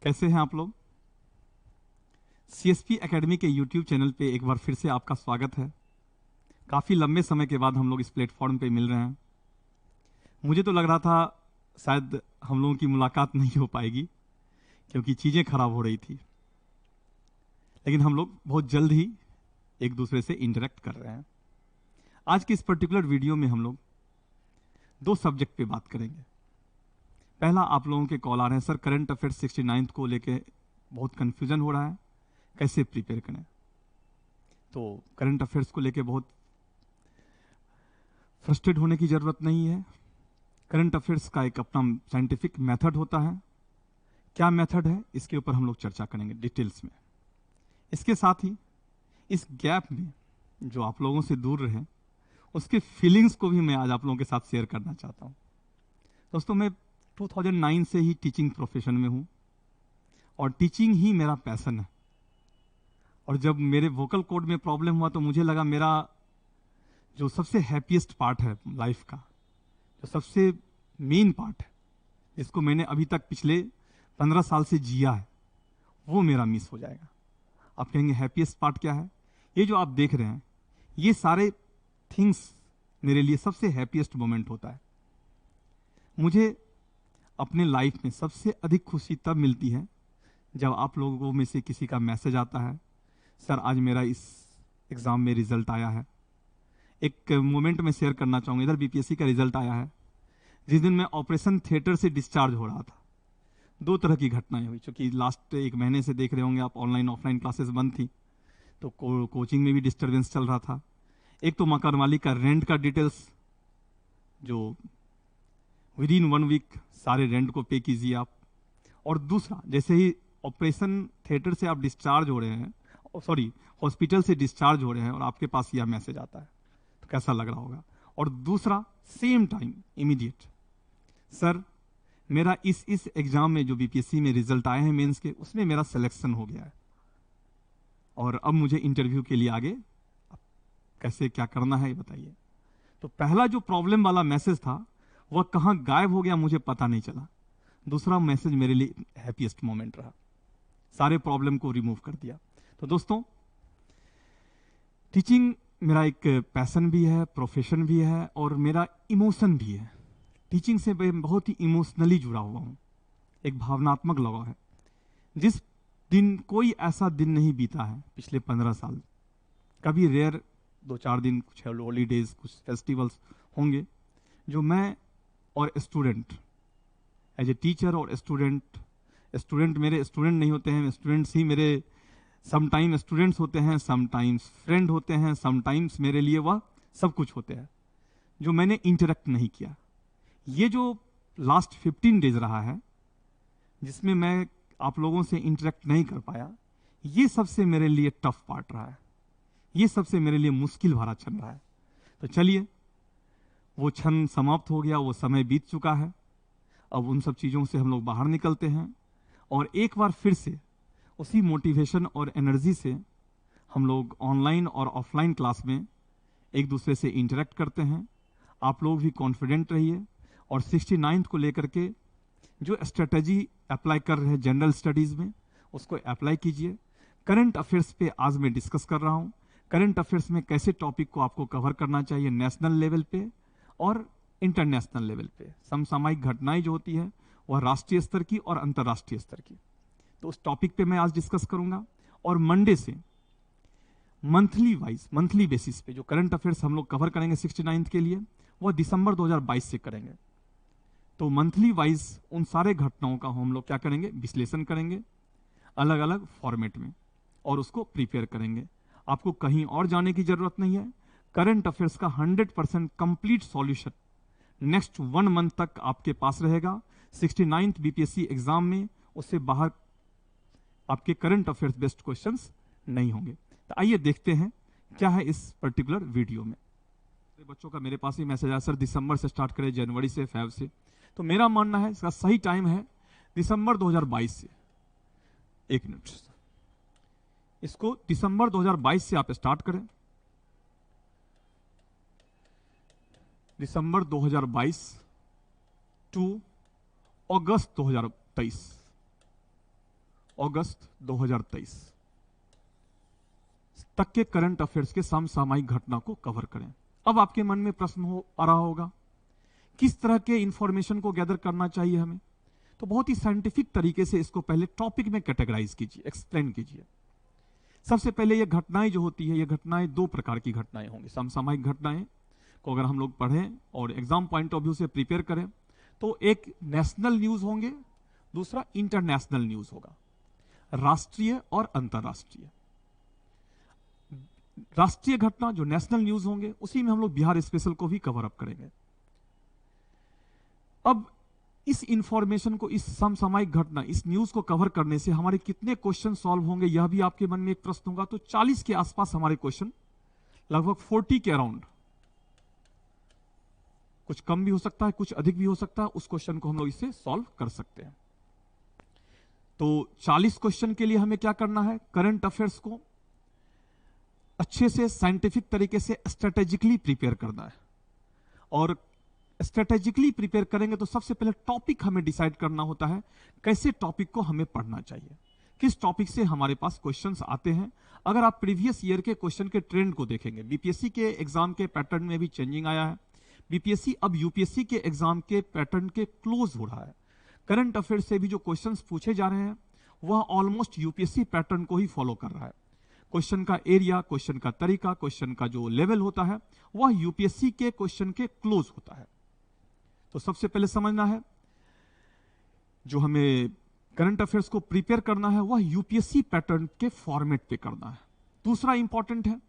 कैसे हैं आप लोग। सीएसपी एकेडमी के यूट्यूब चैनल पे एक बार फिर से आपका स्वागत है। काफ़ी लंबे समय के बाद हम लोग इस प्लेटफॉर्म पे मिल रहे हैं। मुझे तो लग रहा था शायद हम लोगों की मुलाकात नहीं हो पाएगी क्योंकि चीज़ें खराब हो रही थी, लेकिन हम लोग बहुत जल्द ही एक दूसरे से इंटरेक्ट कर रहे हैं। आज के इस पर्टिकुलर वीडियो में हम लोग दो सब्जेक्ट पे बात करेंगे। पहला, आप लोगों के कॉल आ रहे हैं, सर करंट अफेयर्स 69 को लेके बहुत कन्फ्यूजन हो रहा है, कैसे प्रिपेयर करें। तो करंट अफेयर्स को लेके बहुत फ्रस्ट्रेट होने की ज़रूरत नहीं है। करंट अफेयर्स का एक अपना साइंटिफिक मेथड होता है। क्या मेथड है, इसके ऊपर हम लोग चर्चा करेंगे डिटेल्स में। इसके साथ ही इस गैप में जो आप लोगों से दूर रहे, उसके फीलिंग्स को भी मैं आज आप लोगों के साथ शेयर करना चाहता हूँ। दोस्तों, मैं 2009 से ही टीचिंग प्रोफेशन में हूँ और टीचिंग ही मेरा पैशन है। और जब मेरे वोकल कॉर्ड में प्रॉब्लम हुआ तो मुझे लगा मेरा जो सबसे हैप्पीएस्ट पार्ट है लाइफ का, जो सबसे मेन पार्ट है, इसको मैंने अभी तक पिछले 15 साल से जिया है, वो मेरा मिस हो जाएगा। आप कहेंगे हैप्पीएस्ट पार्ट क्या है? ये जो आप देख रहे हैं, ये सारे थिंग्स मेरे लिए सबसे हैप्पीएस्ट मोमेंट होता है। मुझे अपने लाइफ में सबसे अधिक खुशी तब मिलती है जब आप लोगों में से किसी का मैसेज आता है, सर आज मेरा इस एग्ज़ाम में रिजल्ट आया है। एक मोमेंट में शेयर करना चाहूँगा, इधर बीपीएससी का रिजल्ट आया है। जिस दिन मैं ऑपरेशन थिएटर से डिस्चार्ज हो रहा था, दो तरह की घटनाएं हुई। चूंकि लास्ट एक महीने से देख रहे होंगे आप, ऑनलाइन ऑफलाइन क्लासेस बंद थी, तो कोचिंग में भी डिस्टर्बेंस चल रहा था। एक तो मकान मालिक का रेंट का डिटेल्स, जो विद इन 1 वीक सारे रेंट को पे कीजिए आप। और दूसरा, जैसे ही ऑपरेशन थिएटर से आप डिस्चार्ज हो रहे हैं, सॉरी हॉस्पिटल से डिस्चार्ज हो रहे हैं और आपके पास यह मैसेज आता है, तो कैसा लग रहा होगा। और दूसरा, सेम टाइम इमीडिएट, सर मेरा इस एग्जाम में जो बीपीएससी में रिजल्ट आए हैं मेंस के, उसमें मेरा सिलेक्शन हो गया है और अब मुझे इंटरव्यू के लिए आगे कैसे क्या करना है ये बताइए। तो पहला जो प्रॉब्लम वाला मैसेज था वह कहाँ गायब हो गया मुझे पता नहीं चला। दूसरा मैसेज मेरे लिए हैप्पीएस्ट मोमेंट रहा, सारे प्रॉब्लम को रिमूव कर दिया। तो दोस्तों, टीचिंग मेरा एक पैशन भी है, प्रोफेशन भी है और मेरा इमोशन भी है। टीचिंग से मैं बहुत ही इमोशनली जुड़ा हुआ हूँ, एक भावनात्मक लगाव है। जिस दिन कोई ऐसा दिन नहीं बीता है पिछले 15 साल, कभी रेयर 2-4 दिन, कुछ हॉलीडेज, कुछ फेस्टिवल्स होंगे, जो मैं और स्टूडेंट, एज ए टीचर और स्टूडेंट मेरे स्टूडेंट नहीं होते हैं, स्टूडेंट्स ही मेरे समटाइम स्टूडेंट्स होते हैं, समटाइम्स फ्रेंड होते हैं, समटाइम्स मेरे लिए वह सब कुछ होते हैं जो मैंने इंटरेक्ट नहीं किया। ये जो लास्ट 15 डेज रहा है जिसमें मैं आप लोगों से इंटरेक्ट नहीं कर पाया, ये सबसे मेरे लिए टफ पार्ट रहा है, ये सबसे मेरे लिए मुश्किल भरा क्षण रहा है। तो चलिए, वो क्षण समाप्त हो गया, वो समय बीत चुका है। अब उन सब चीज़ों से हम लोग बाहर निकलते हैं और एक बार फिर से उसी मोटिवेशन और एनर्जी से हम लोग ऑनलाइन और ऑफलाइन क्लास में एक दूसरे से इंटरेक्ट करते हैं। आप लोग भी कॉन्फिडेंट रहिए और 69th को लेकर के जो स्ट्रेटजी अप्लाई कर रहे हैं जनरल स्टडीज़ में, उसको अप्लाई कीजिए। करंट अफेयर्स पे आज मैं डिस्कस कर रहा हूँ, करंट अफेयर्स में कैसे टॉपिक को आपको कवर करना चाहिए नेशनल लेवल पे और इंटरनेशनल लेवल पे। समसामयिक घटनाएं जो होती है वह राष्ट्रीय स्तर की और अंतर्राष्ट्रीय स्तर की, तो उस टॉपिक पे मैं आज डिस्कस करूंगा। और मंडे से मंथली बेसिस पे जो करंट अफेयर्स हम लोग कवर करेंगे 69th के लिए, वह दिसंबर 2022 से करेंगे। तो मंथली वाइज उन सारे घटनाओं का हम लोग क्या करेंगे, विश्लेषण करेंगे अलग अलग फॉर्मेट में और उसको प्रिपेयर करेंगे। आपको कहीं और जाने की जरूरत नहीं है। करंट अफेयर्स का 100% कंप्लीट सॉल्यूशन नेक्स्ट 1 मंथ तक आपके पास रहेगा। 69th बीपीएससी एग्जाम में उससे बाहर आपके करंट अफेयर्स बेस्ड क्वेश्चंस नहीं होंगे। तो आइए देखते हैं क्या है इस पर्टिकुलर वीडियो में। बच्चों का मेरे पास ही मैसेज आया, सर दिसंबर से स्टार्ट करें, जनवरी से, फेब से। तो मेरा मानना है इसका सही टाइम है दिसंबर 2022 से। एक मिनट, इसको दिसंबर 2022 से आप स्टार्ट करें। दिसंबर 2022 टू अगस्त 2023, अगस्त 2023 तक के करंट अफेयर्स के समसामयिक घटना को कवर करें। अब आपके मन में प्रश्न आ रहा होगा, किस तरह के इंफॉर्मेशन को गैदर करना चाहिए हमें? तो बहुत ही साइंटिफिक तरीके से इसको पहले टॉपिक में कैटेगराइज कीजिए, एक्सप्लेन कीजिए। सबसे पहले ये घटनाएं जो होती है, ये घटनाएं दो प्रकार की घटनाएं होंगी। समसामयिक घटनाएं को अगर हम लोग पढ़ें और एग्जाम पॉइंट ऑफ व्यू से प्रिपेयर करें तो एक नेशनल न्यूज होंगे, दूसरा इंटरनेशनल न्यूज होगा, राष्ट्रीय और अंतरराष्ट्रीय। राष्ट्रीय घटना जो नेशनल न्यूज होंगे, उसी में हम लोग बिहार स्पेशल को भी कवर अप करेंगे। अब इस इंफॉर्मेशन को, इस समसामयिक घटना, इस न्यूज को कवर करने से हमारे कितने क्वेश्चन सॉल्व होंगे, यह भी आपके मन में एक प्रश्न होगा। तो 40 के आसपास हमारे क्वेश्चन, लगभग 40 के अराउंड, कुछ कम भी हो सकता है, कुछ अधिक भी हो सकता है, उस क्वेश्चन को हम लोग इससे सॉल्व कर सकते हैं। तो 40 क्वेश्चन के लिए हमें क्या करना है? करंट अफेयर्स को अच्छे से साइंटिफिक तरीके से स्ट्रेटेजिकली प्रिपेयर करना है। और स्ट्रेटेजिकली प्रिपेयर करेंगे तो सबसे पहले टॉपिक हमें डिसाइड करना होता है, कैसे टॉपिक को हमें पढ़ना चाहिए, किस टॉपिक से हमारे पास क्वेश्चंस आते हैं। अगर आप प्रीवियस ईयर के क्वेश्चन के ट्रेंड को देखेंगे, बीपीएससी के एग्जाम के पैटर्न में भी चेंजिंग आया है। बीपीएससी अब यूपीएससी के एग्जाम के पैटर्न के क्लोज हो रहा है। करंट अफेयर से भी जो क्वेश्चंस पूछे जा रहे हैं वह ऑलमोस्ट यूपीएससी पैटर्न को ही फॉलो कर रहा है। क्वेश्चन का एरिया, क्वेश्चन का तरीका, क्वेश्चन का जो लेवल होता है वह यूपीएससी के क्वेश्चन के क्लोज होता है। तो सबसे पहले समझना है, जो हमें करंट अफेयर्स को प्रिपेयर करना है वह यूपीएससी पैटर्न के फॉर्मेट पे करना है। दूसरा इंपॉर्टेंट है,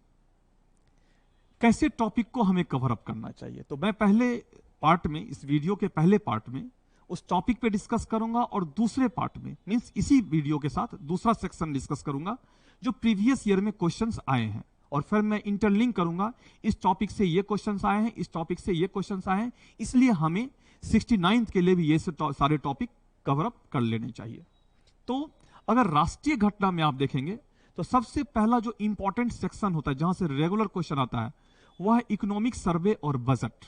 कैसे टॉपिक को हमें कवर अप करना चाहिए। तो मैं पहले पार्ट में, इस वीडियो के पहले पार्ट में उस टॉपिक पे डिस्कस करूंगा और दूसरे पार्ट में, मींस इसी वीडियो के साथ दूसरा सेक्शन डिस्कस करूंगा जो प्रीवियस ईयर में क्वेश्चंस आए हैं, और फिर मैं इंटरलिंक करूंगा, इस टॉपिक से ये क्वेश्चंस आए हैं, इस टॉपिक से ये क्वेश्चंस आए हैं, इसलिए हमें 69th के लिए भी ये सारे टॉपिक कवर अप कर लेने चाहिए। तो अगर राष्ट्रीय घटना में आप देखेंगे तो सबसे पहला जो इंपॉर्टेंट सेक्शन होता है, जहां से रेगुलर क्वेश्चन आता है, वह है इकोनॉमिक सर्वे और बजट।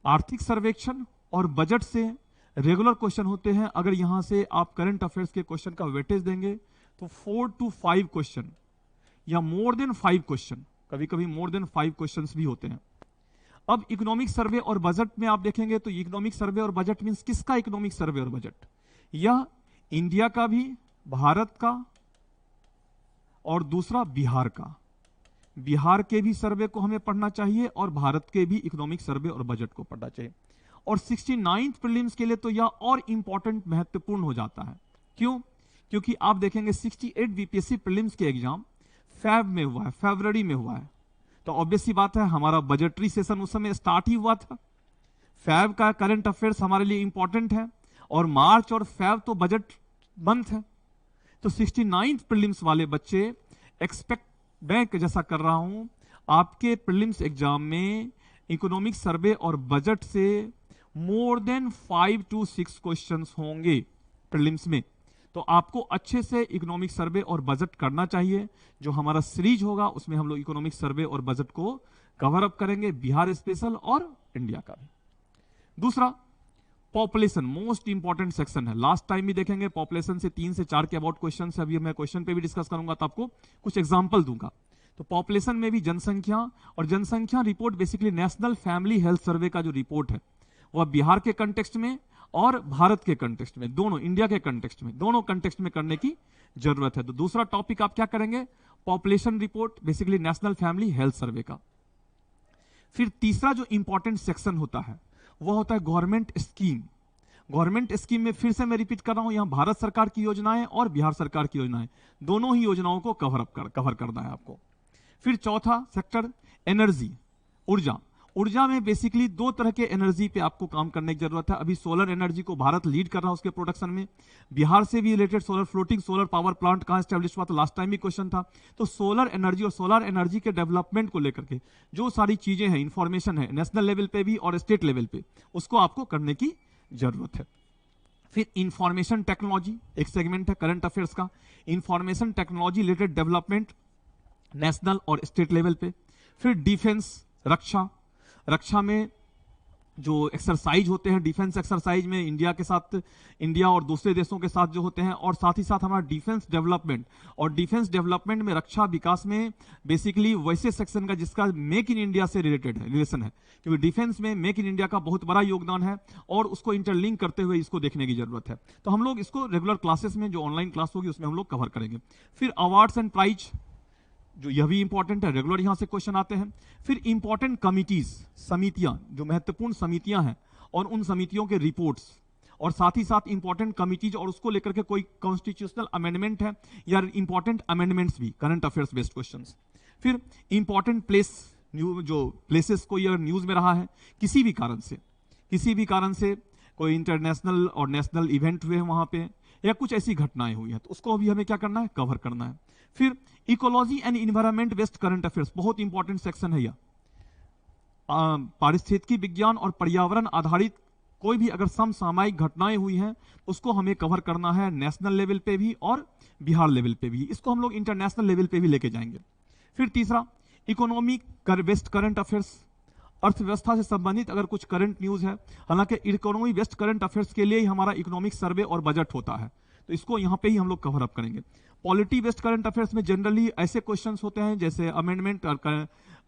आर्थिक सर्वेक्षण और बजट से रेगुलर क्वेश्चन होते हैं। अगर यहां से आप करंट अफेयर्स के क्वेश्चन का वेटेज देंगे तो 4 to 5 क्वेश्चन या मोर देन 5 क्वेश्चन, कभी कभी मोर देन 5 क्वेश्चंस भी होते हैं। अब इकोनॉमिक सर्वे और बजट में आप देखेंगे तो इकोनॉमिक सर्वे और बजट मींस किसका इकोनॉमिक सर्वे और बजट? यह इंडिया का भी, भारत का, और दूसरा बिहार का। बिहार के भी सर्वे को हमें पढ़ना चाहिए और भारत के भी इकोनॉमिक सर्वे और बजट को पढ़ना चाहिए। और 69th प्रीलिम्स के लिए तो यह और इंपॉर्टेंट, महत्वपूर्ण हो जाता है। क्यों? क्योंकि आप देखेंगे 68 बीपीएससी प्रीलिम्स के एग्जाम फेब में हुआ है, फरवरी में हुआ है। तो ऑब्वियस सी बात है, हमारा बजटरी सेशन उस समय स्टार्ट ही हुआ था। फेब का करंट अफेयर्स हमारे लिए इंपॉर्टेंट है और मार्च और फेब तो बजट मंथ है। तो 69th प्रीलिम्स वाले बच्चे एक्सपेक्ट, मैं जैसा कर रहा हूं, आपके प्रीलिम्स एग्जाम में इकोनॉमिक सर्वे और बजट से मोर देन 5 to 6 क्वेश्चंस होंगे प्रीलिम्स में। तो आपको अच्छे से इकोनॉमिक सर्वे और बजट करना चाहिए। जो हमारा सीरीज होगा उसमें हम लोग इकोनॉमिक सर्वे और बजट को कवर अप करेंगे, बिहार स्पेशल और इंडिया का भी। दूसरा, पॉपुलेशन, मोस्ट इंपॉर्टेंट सेक्शन है। लास्ट टाइम भी देखेंगे पॉपुलेशन से 3 से 4 के अबाउट क्वेश्चन है। अभी मैं क्वेश्चन पे भी डिस्कस करूंगा तो आपको कुछ एग्जाम्पल दूंगा। तो पॉपुलेशन में भी जनसंख्या, और जनसंख्या report basically national family health survey का जो रिपोर्ट है वह बिहार के कंटेक्स्ट में और भारत के कंटेक्स्ट में, दोनों, इंडिया के कंटेक्स्ट में, दोनों कंटेक्स्ट में करने की जरूरत है। तो दूसरा टॉपिक आप क्या करेंगे? Population report, basically national family health survey का। फिर तीसरा जो इंपॉर्टेंट सेक्शन होता है वह होता है गवर्नमेंट स्कीम। गवर्नमेंट स्कीम में फिर से मैं रिपीट कर रहा हूं, यहां भारत सरकार की योजनाएं और बिहार सरकार की योजनाएं, दोनों ही योजनाओं को कवर करना है आपको। फिर चौथा सेक्टर एनर्जी, ऊर्जा। ऊर्जा में बेसिकली 2 तरह के एनर्जी पे आपको काम करने की जरूरत है। अभी सोलर एनर्जी को भारत लीड कर रहा है उसके प्रोडक्शन में। बिहार से भी related solar, floating solar power plant कहां एस्टेब्लिश हुआ, तो लास्ट टाइम भी क्वेश्चन था। तो सोलर एनर्जी और सोलर एनर्जी के डेवलपमेंट को लेकर के जो सारी चीजें हैं, इंफॉर्मेशन है नेशनल लेवल पे भी और स्टेट लेवल पे, उसको आपको करने की जरूरत है। फिर इंफॉर्मेशन टेक्नोलॉजी एक सेगमेंट है करंट अफेयर्स का। Information technology related development national और स्टेट लेवल पे। फिर डिफेंस, रक्षा, रक्षा में जो एक्सरसाइज होते हैं डिफेंस एक्सरसाइज में इंडिया के साथ, इंडिया और दूसरे देशों के साथ जो होते हैं, और साथ ही साथ हमारा डिफेंस डेवलपमेंट, और डिफेंस डेवलपमेंट में रक्षा विकास में बेसिकली वैसे सेक्शन का जिसका मेक इन इंडिया से रिलेशन है, क्योंकि डिफेंस में मेक इन इंडिया का बहुत बड़ा योगदान है और उसको इंटरलिंक करते हुए इसको देखने की जरूरत है। तो हम लोग इसको रेगुलर क्लासेस में, जो ऑनलाइन क्लास होगी उसमें हम लोग कवर करेंगे। फिर अवार्ड्स एंड प्राइज, जो यह भी इंपॉर्टेंट है, रेगुलर यहां से क्वेश्चन आते हैं। फिर इंपॉर्टेंट कमिटीज, समितियां, जो महत्वपूर्ण समितियां हैं और उन समितियों के रिपोर्ट्स, और साथ ही साथ इंपॉर्टेंट कमिटीज और उसको लेकर के कोई कॉन्स्टिट्यूशनल अमेंडमेंट है या इंपॉर्टेंट अमेंडमेंट्स भी, करंट अफेयर्स बेस्ड क्वेश्चंस। फिर इंपॉर्टेंट प्लेस, जो प्लेसेस को यह न्यूज में रहा है किसी भी कारण से कोई इंटरनेशनल और नेशनल इवेंट हुए हैं वहां पे, या कुछ ऐसी घटनाएं हुई हैं, तो उसको भी हमें क्या करना है, कवर करना है। फिर ecology and environment based current affairs, बहुत इंपॉर्टेंट सेक्शन है यह। पारिस्थितिकी विज्ञान और पर्यावरण आधारित कोई भी अगर समसामयिक घटनाएं हुई हैं उसको हमें कवर करना है, नेशनल लेवल पे भी और बिहार लेवल पे भी। इसको हम लोग इंटरनेशनल लेवल पे भी लेके जाएंगे। फिर तीसरा, इकोनॉमिक बेस्ड करंट अफेयर्स, अर्थव्यवस्था से संबंधित अगर कुछ करंट न्यूज है, हालांकि इकोनॉमी बेस्ड करंट अफेयर्स के लिए ही हमारा इकोनॉमिक सर्वे और बजट होता है, तो इसको यहां पे ही हम लोग कवर अप करेंगे। पॉलिटी बेस्ड करंट अफेयर्स में जनरली ऐसे क्वेश्चंस होते हैं जैसे अमेंडमेंट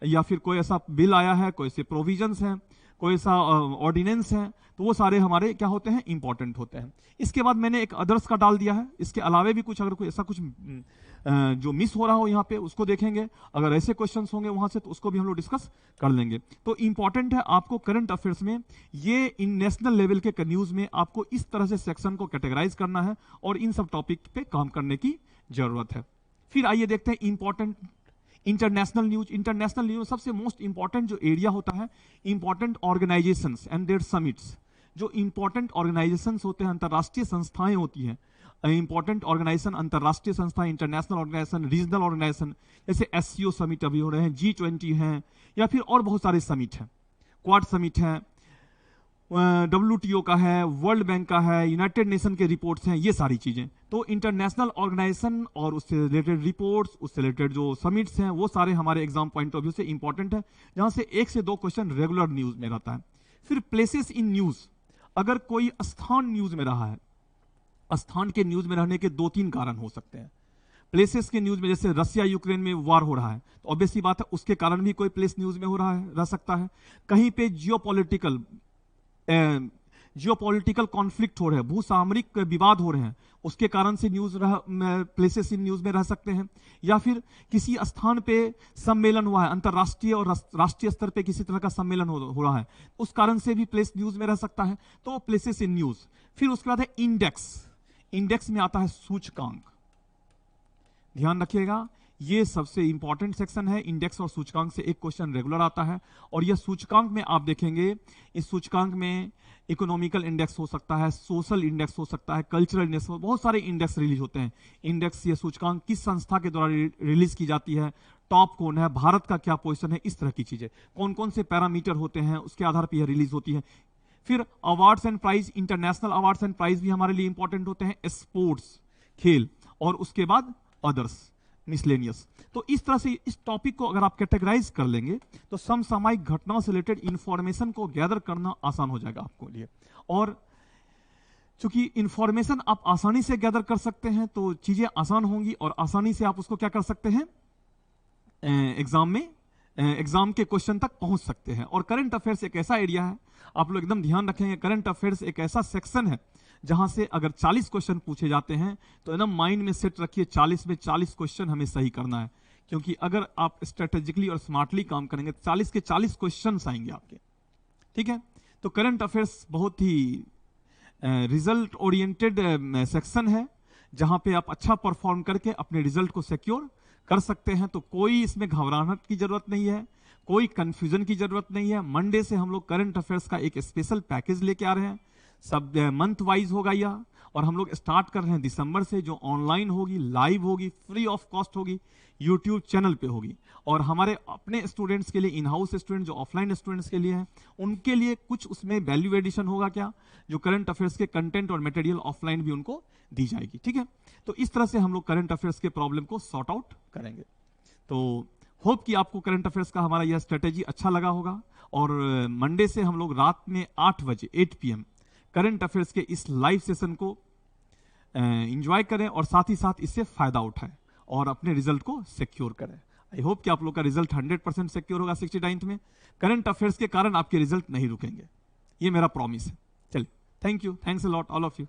या फिर कोई ऐसा बिल आया है, कोई ऐसे प्रोविजंस हैं, कोई ऐसा ऑर्डिनेंस है, तो वो सारे हमारे क्या होते हैं, इंपॉर्टेंट होते हैं। इसके बाद मैंने एक अदर्स का डाल दिया है, इसके अलावे भी कुछ अगर कोई ऐसा कुछ जो मिस हो रहा हो यहाँ पे उसको देखेंगे, अगर ऐसे क्वेश्चंस होंगे वहां से तो उसको भी हम लोग डिस्कस कर लेंगे। तो इंपॉर्टेंट है आपको करंट अफेयर्स में ये इन नेशनल लेवल के न्यूज में आपको इस तरह से सेक्शन को कैटेगराइज करना है और इन सब टॉपिक पे काम करने की जरूरत है। फिर आइए देखते हैं important international news. International news सबसे मोस्ट इंपॉर्टेंट जो एरिया होता है, important organisations and their summits. जो इंपॉर्टेंट ऑर्गेनाइजेशंस होते हैं, अंतरराष्ट्रीय संस्थाएं होती हैं, इंपॉर्टेंट ऑर्गेनाइजेशन, अंतरराष्ट्रीय संस्थाएं, इंटरनेशनल ऑर्गेनाइजेशन, रीजनल ऑर्गेनाइजेशन, जैसे SCO समिट अभी हो रहे हैं, G20 हैं, या फिर और बहुत सारे समिट हैं, क्वाड समिट है, WTO का है, वर्ल्ड बैंक का है, यूनाइटेड नेशन के रिपोर्ट्स हैं, ये सारी चीजें। तो इंटरनेशनल ऑर्गेनाइजेशन और उससे रिलेटेड रिपोर्ट्स, उससे रिलेटेड जो समिट्स हैं, वो सारे हमारे एग्जाम पॉइंट ऑफ व्यू से इंपॉर्टेंट है, जहां से 1 से 2 क्वेश्चन रेगुलर न्यूज में रहता है। फिर प्लेसेस इन न्यूज, अगर कोई स्थान न्यूज में रहा है, स्थान के न्यूज में रहने के 2-3 कारण हो सकते हैं। प्लेसेस के न्यूज में, जैसे रसिया यूक्रेन में वार हो रहा है, तो ऑब्वियस सी बात है उसके कारण भी कोई प्लेस न्यूज में हो रहा है, रह सकता है। कहीं पे जियोपॉलिटिकल कॉन्फ्लिक्ट हो रहे हैं, भूसामरिक विवाद हो रहे हैं, उसके कारण से प्लेसेस इन न्यूज में रह सकते हैं। या फिर किसी स्थान पे सम्मेलन हुआ है, अंतरराष्ट्रीय और राष्ट्रीय स्तर पे किसी तरह का सम्मेलन हो रहा है, उस कारण से भी प्लेस न्यूज में रह सकता है, तो प्लेसेस इन न्यूज। फिर उसके बाद है इंडेक्स। इंडेक्स में आता है सूचकांक, ध्यान रखिएगा ये सबसे इंपॉर्टेंट सेक्शन है। इंडेक्स और सूचकांक से एक क्वेश्चन रेगुलर आता है, और यह सूचकांक में आप देखेंगे, इस सूचकांक में इकोनॉमिकल इंडेक्स हो सकता है, सोशल इंडेक्स हो सकता है, कल्चरल इंडेक्स, बहुत सारे इंडेक्स रिलीज होते हैं। इंडेक्स ये सूचकांक किस संस्था के द्वारा रिलीज की जाती है, टॉप कौन है, भारत का क्या पोजीशन है, इस तरह की चीजें, कौन कौन से पैरामीटर होते हैं, उसके आधार पर यह रिलीज होती है। फिर awards and prize, international awards and prize भी हमारे लिए इंपॉर्टेंट होते हैं, स्पोर्ट्स, खेल, और उसके बाद अदर्स, मिसलेनियस। तो इस तरह से इस टॉपिक को अगर आप कैटेगराइज कर लेंगे तो समसामयिक घटनाओं से रिलेटेड इंफॉर्मेशन को गैदर करना आसान हो जाएगा आपको लिए। और चूंकि इंफॉर्मेशन आप आसानी से गैदर कर सकते हैं तो चीजें आसान होंगी, और आसानी से आप उसको क्या कर सकते हैं, एग्जाम के क्वेश्चन तक पहुंच सकते हैं। और करंट अफेयर्स एक ऐसा एरिया है, आप लोग एकदम ध्यान रखेंगे, करंट अफेयर्स एक ऐसा सेक्शन है जहां से अगर 40 क्वेश्चन पूछे जाते हैं तो एकदम माइंड में सेट रखिए 40 में 40 क्वेश्चन हमें सही करना है, क्योंकि अगर आप स्ट्रेटेजिकली और स्मार्टली काम करेंगे तो 40 के 40 क्वेश्चन आएंगे आपके, ठीक है। तो करंट अफेयर्स बहुत ही रिजल्ट ओरिएंटेड सेक्शन है, जहां पे आप अच्छा परफॉर्म करके अपने रिजल्ट को सिक्योर कर सकते हैं। तो कोई इसमें घबराहट की जरूरत नहीं है, कोई कंफ्यूजन की जरूरत नहीं है। मंडे से हम लोग करंट अफेयर्स का एक स्पेशल पैकेज लेके आ रहे हैं, सब मंथ वाइज होगा यह, और हम लोग स्टार्ट कर रहे हैं दिसंबर से, जो ऑनलाइन होगी, लाइव होगी, फ्री ऑफ कॉस्ट होगी, यूट्यूब चैनल पे होगी। और हमारे अपने स्टूडेंट्स के लिए, इन हाउस स्टूडेंट जो ऑफलाइन स्टूडेंट्स के लिए हैं, उनके लिए कुछ उसमें वैल्यू एडिशन होगा, क्या, जो करंट अफेयर्स के कंटेंट और मटेरियल ऑफलाइन भी उनको दी जाएगी, ठीक है। तो इस तरह से हम लोग करंट अफेयर्स के प्रॉब्लम को सॉर्ट आउट करेंगे। तो होप कि आपको करंट अफेयर्स का हमारा यह स्ट्रेटेजी अच्छा लगा होगा। और मंडे से हम लोग रात में 8 बजे 8 PM करंट अफेयर्स के इस लाइव सेशन को एंजॉय करें और साथ ही साथ इससे फायदा उठाएं और अपने रिजल्ट को सिक्योर करें। आई होप कि आप लोग का रिजल्ट 100% सिक्योर होगा 69th में। करंट अफेयर्स के कारण आपके रिजल्ट नहीं रुकेंगे, ये मेरा प्रॉमिस है। चलिए, thank you, thanks a lot all of you.